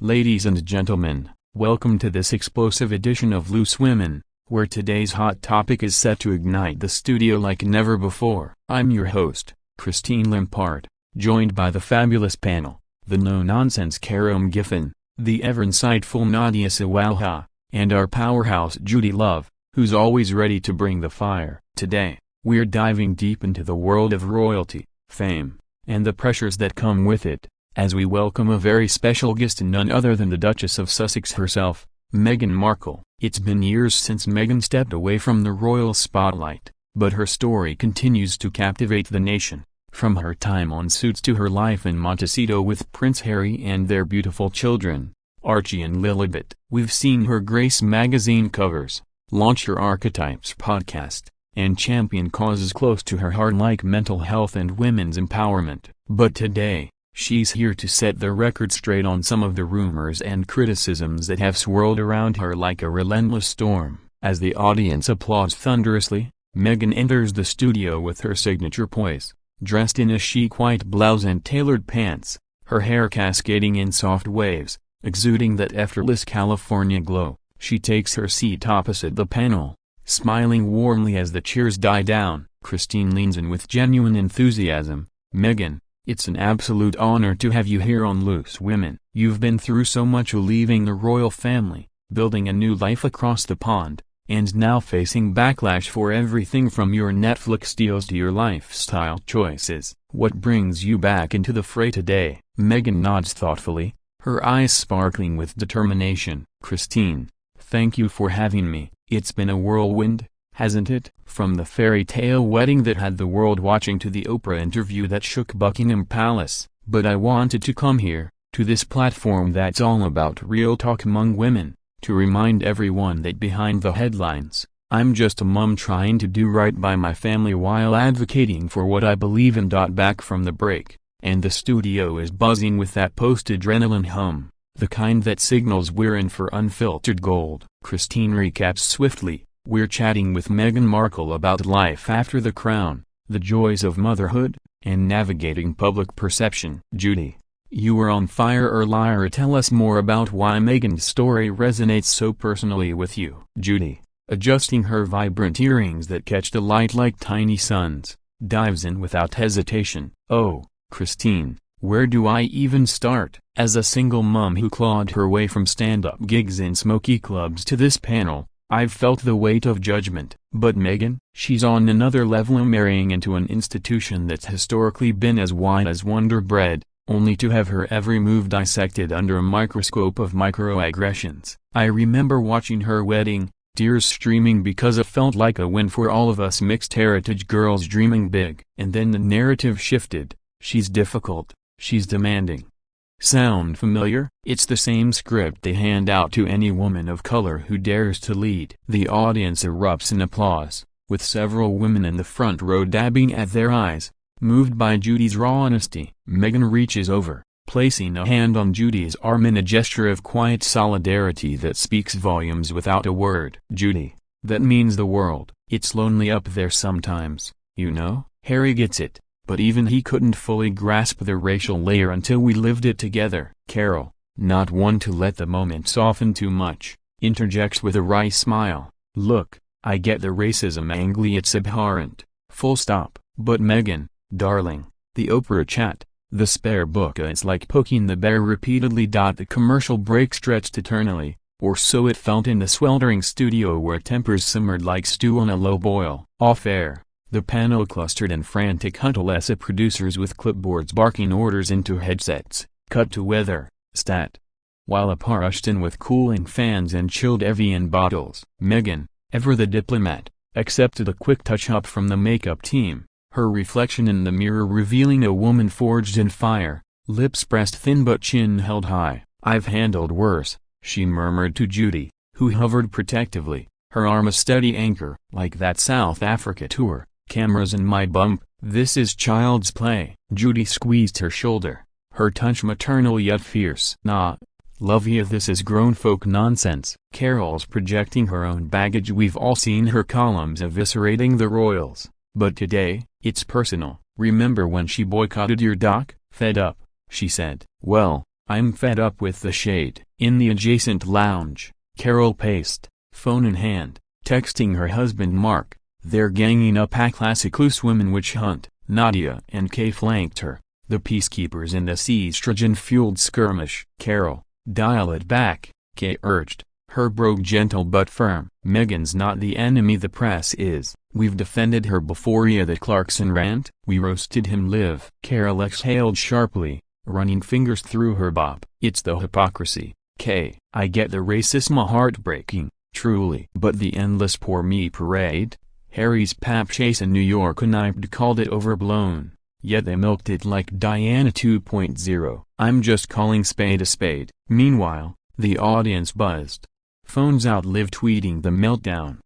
Ladies and gentlemen, welcome to this explosive edition of Loose Women, where today's hot topic is set to ignite the studio like never before. I'm your host, Christine Limpart, joined by the fabulous panel, the no-nonsense Karam Giffen, the ever-insightful Nadia Sawalha, and our powerhouse Judi Love, who's always ready to bring the fire. Today, we're diving deep into the world of royalty, fame, and the pressures that come with it, as we welcome a very special guest and none other than the Duchess of Sussex herself, Meghan Markle. It's been years since Meghan stepped away from the royal spotlight, but her story continues to captivate the nation. From her time on Suits to her life in Montecito with Prince Harry and their beautiful children, Archie and Lilibet. We've seen her grace magazine covers, launch her Archetypes podcast, and champion causes close to her heart like mental health and women's empowerment. But today, she's here to set the record straight on some of the rumors and criticisms that have swirled around her like a relentless storm. As the audience applauds thunderously, Meghan enters the studio with her signature poise, dressed in a chic white blouse and tailored pants, her hair cascading in soft waves, exuding that effortless California glow. She takes her seat opposite the panel, smiling warmly as the cheers die down. Christine leans in with genuine enthusiasm. Meghan, it's an absolute honor to have you here on Loose Women. You've been through so much leaving the royal family, building a new life across the pond, and now facing backlash for everything from your Netflix deals to your lifestyle choices. What brings you back into the fray today? Meghan nods thoughtfully, her eyes sparkling with determination. Christine, thank you for having me. It's been a whirlwind, hasn't it? From the fairy tale wedding that had the world watching to the Oprah interview that shook Buckingham Palace. But I wanted to come here, to this platform that's all about real talk among women, to remind everyone that behind the headlines, I'm just a mom trying to do right by my family while advocating for what I believe in. Back from the break, and the studio is buzzing with that post-adrenaline hum, the kind that signals we're in for unfiltered gold. Christine recaps swiftly. We're chatting with Meghan Markle about life after the crown, the joys of motherhood, and navigating public perception. Judi, you were on fire earlier. Tell us more about why Meghan's story resonates so personally with you. Judi, adjusting her vibrant earrings that catch the light like tiny suns, dives in without hesitation. Oh, Christine, where do I even start? As a single mom who clawed her way from stand-up gigs in smoky clubs to this panel, I've felt the weight of judgment. But Meghan, she's on another level, marrying into an institution that's historically been as wide as Wonder Bread, only to have her every move dissected under a microscope of microaggressions. I remember watching her wedding, tears streaming because it felt like a win for all of us mixed heritage girls dreaming big. And then the narrative shifted. She's difficult, she's demanding. Sound familiar? It's the same script they hand out to any woman of color who dares to lead. The audience erupts in applause, with several women in the front row dabbing at their eyes, moved by Judi's raw honesty. Meghan reaches over, placing a hand on Judi's arm in a gesture of quiet solidarity that speaks volumes without a word. Judi, that means the world. It's lonely up there sometimes, you know? Harry gets it. But even he couldn't fully grasp the racial layer until we lived it together. Carol, not one to let the moment soften too much, interjects with a wry smile. Look, I get the racism angle, it's abhorrent. Full stop. But Meghan, darling, the Oprah chat, the spare book, it's like poking the bear repeatedly. The commercial break stretched eternally, or so it felt in the sweltering studio where tempers simmered like stew on a low boil. Off air, the panel clustered in frantic huddle as producers with clipboards barking orders into headsets. Cut to weather, stat. While a par rushed in with cooling fans and chilled Evian bottles. Meghan, ever the diplomat, accepted a quick touch-up from the makeup team, her reflection in the mirror revealing a woman forged in fire, lips pressed thin but chin held high. I've handled worse, she murmured to Judi, who hovered protectively, her arm a steady anchor. Like that South Africa tour. Cameras in my bump, this is child's play. Judi squeezed her shoulder, her touch maternal yet fierce. Nah, lovey, this is grown folk nonsense. Carol's projecting her own baggage. We've all seen her columns eviscerating the royals, but today, it's personal. Remember when she boycotted your doc? Fed up, she said. Well, I'm fed up with the shade. In the adjacent lounge, Carol paced, phone in hand, texting her husband Mark. They're ganging up a classic Loose Women witch hunt. Nadia and Kay flanked her, the peacekeepers in this estrogen-fueled skirmish. Carol, dial it back, Kay urged, her brogue gentle but firm. Meghan's not the enemy the press is. We've defended her before ya. The Clarkson rant? We roasted him live. Carol exhaled sharply, running fingers through her bob. It's the hypocrisy, Kay. I get the racism heartbreaking, truly. But the endless poor me parade? Harry's pap chase in New York connived called it overblown, yet they milked it like Diana 2.0. I'm just calling spade a spade. Meanwhile, the audience buzzed. Phones out live tweeting the meltdown.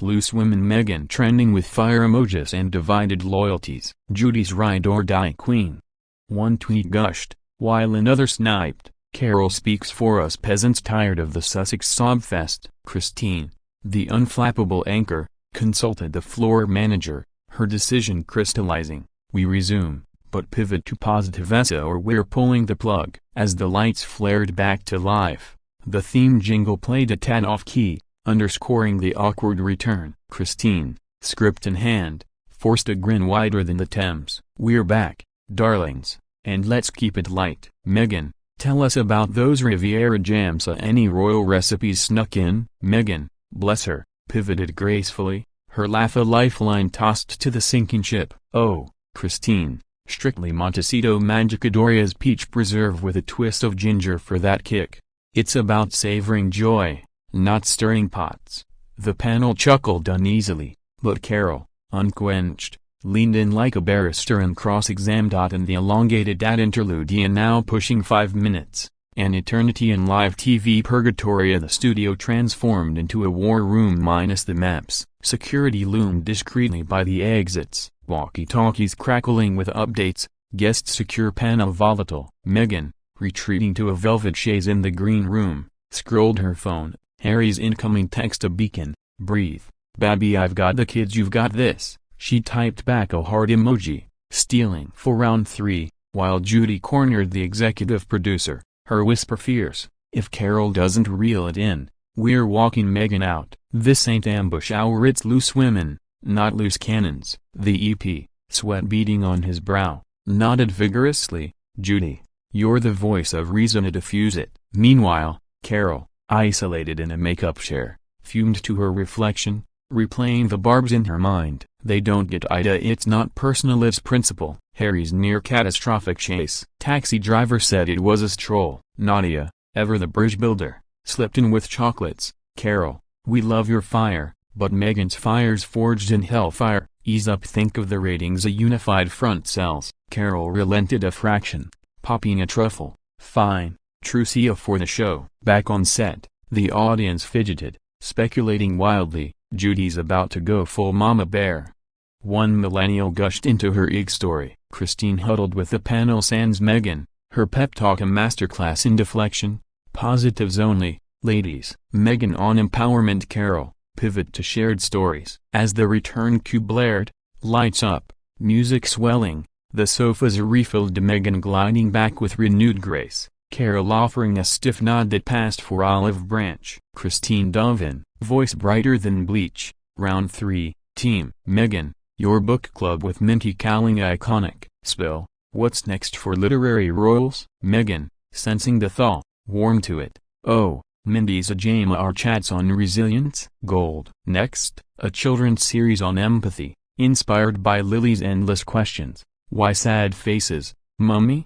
#Loose Women Meghan trending with fire emojis and divided loyalties. Judi's ride or die queen. One tweet gushed, while another sniped. Carol speaks for us peasants tired of the Sussex sob fest. Christine, the unflappable anchor, consulted the floor manager, her decision crystallizing. We resume, but pivot to positive essay or we're pulling the plug. As the lights flared back to life, the theme jingle played a tad off-key, underscoring the awkward return. Christine, script in hand, forced a grin wider than the Thames. We're back, darlings, and let's keep it light. Meghan, tell us about those Riviera jams. Any royal recipes snuck in? Meghan, bless her, pivoted gracefully, her laugh a lifeline tossed to the sinking ship. Oh, Christine, strictly Montecito Magicadoria's peach preserve with a twist of ginger for that kick. It's about savoring joy, not stirring pots. The panel chuckled uneasily, but Carol, unquenched, leaned in like a barrister and cross-examined. In the elongated ad interlude now pushing 5 minutes. An eternity in live TV purgatoria. The studio transformed into a war room minus the maps. Security loomed discreetly by the exits, walkie-talkies crackling with updates, guest secure panel volatile. Meghan, retreating to a velvet chaise in the green room, scrolled her phone, Harry's incoming text a beacon. Breathe, Babby, I've got the kids, you've got this. She typed back a heart emoji, stealing for round 3, while Judi cornered the executive producer. Her whisper fierce, if Carol doesn't reel it in, we're walking Meghan out. This ain't ambush hour, it's Loose Women, not loose cannons. The EP, sweat beading on his brow, nodded vigorously. Judi, you're the voice of reason to diffuse it. Meanwhile, Carol, isolated in a makeup chair, fumed to her reflection, replaying the barbs in her mind. They don't get Ida, it's not personal, it's principle. Harry's near-catastrophic chase. Taxi driver said it was a stroll. Nadia, ever the bridge builder, slipped in with chocolates. Carol, we love your fire, but Meghan's fire's forged in hellfire. Ease up, think of the ratings a unified front sells. Carol relented a fraction, popping a truffle. Fine, Trucia for the show. Back on set, the audience fidgeted, speculating wildly. Judi's about to go full mama bear. One millennial gushed into her ig story. Christine huddled with the panel sans Meghan, her pep talk a masterclass in deflection. Positives only, ladies. Meghan on empowerment. Carol, pivot to shared stories. As the return cue blared, lights up, music swelling, the sofas are refilled. Meghan gliding back with renewed grace. Carol offering a stiff nod that passed for olive branch. Christine dove in, voice brighter than bleach. Round 3, team. Meghan, your book club with Minty Kaling iconic. Spill, what's next for literary royals? Meghan, sensing the thaw, warm to it. Oh, Mindy's a Jama, our chats on resilience. Gold. Next, a children's series on empathy, inspired by Lily's endless questions. Why sad faces, mummy?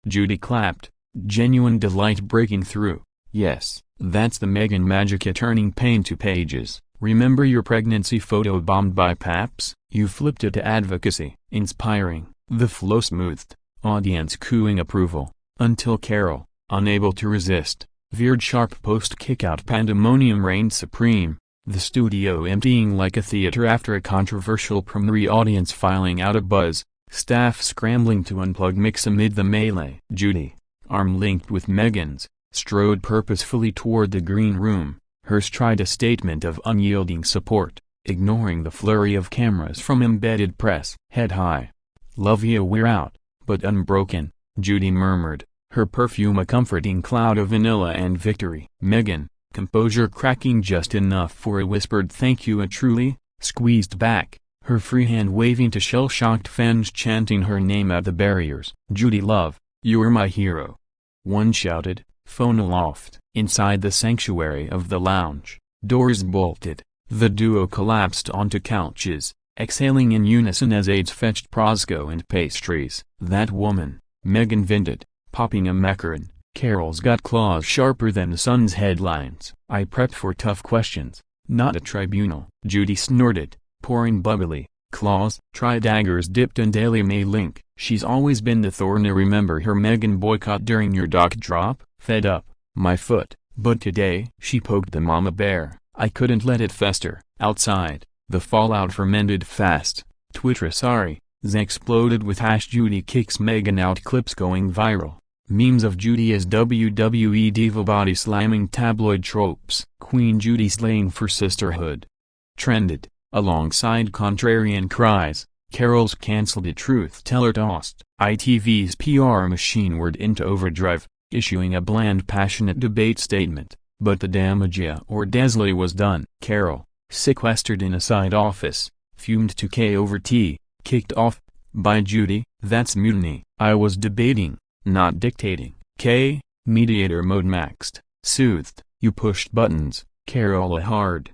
Judi clapped, genuine delight breaking through. Yes, that's the Meghan magic, turning pain to pages. Remember your pregnancy photo bombed by paps? You flipped it to advocacy. Inspiring, the flow smoothed, audience cooing approval, until Carol, unable to resist, veered sharp. Post-kickout pandemonium reigned supreme, the studio emptying like a theater after a controversial premiere, audience filing out a buzz, staff scrambling to unplug mix amid the melee. Judi, arm linked with Meghan's, strode purposefully toward the green room, her stride a statement of unyielding support, ignoring the flurry of cameras from embedded press. Head high. Love ya, we're out, but unbroken, Judi murmured, her perfume a comforting cloud of vanilla and victory. Meghan, composure cracking just enough for a whispered thank you, a truly squeezed back, her free hand waving to shell-shocked fans chanting her name at the barriers. Judi Love, you're my hero, one shouted, phone aloft. Inside the sanctuary of the lounge, doors bolted, the duo collapsed onto couches, exhaling in unison as aides fetched prosecco and pastries. That woman, Meghan vented, popping a macaron. Carol's got claws sharper than the Sun's headlines. I prepped for tough questions, not a tribunal. Judi snorted, pouring bubbly. Claws? Try daggers dipped in Daily Mail link. She's always been the thorn. I remember her Meghan boycott during your doc drop. Fed up, my foot. But today, she poked the mama bear. I couldn't let it fester. Outside, the fallout fermented fast. Twitter sorry, exploded with #Judi kicks Meghan out clips going viral. Memes of Judi as WWE diva body slamming tabloid tropes. Queen Judi slaying for sisterhood trended, alongside contrarian cries. Carol's cancelled a truth teller tossed ITV's PR machine word into overdrive, issuing a bland passionate debate statement, but the damage or Desley was done. Carol, sequestered in a side office, fumed to K over tea, kicked off by Judi, that's mutiny. I was debating, not dictating. K, mediator mode maxed, soothed, you pushed buttons. Carol a hard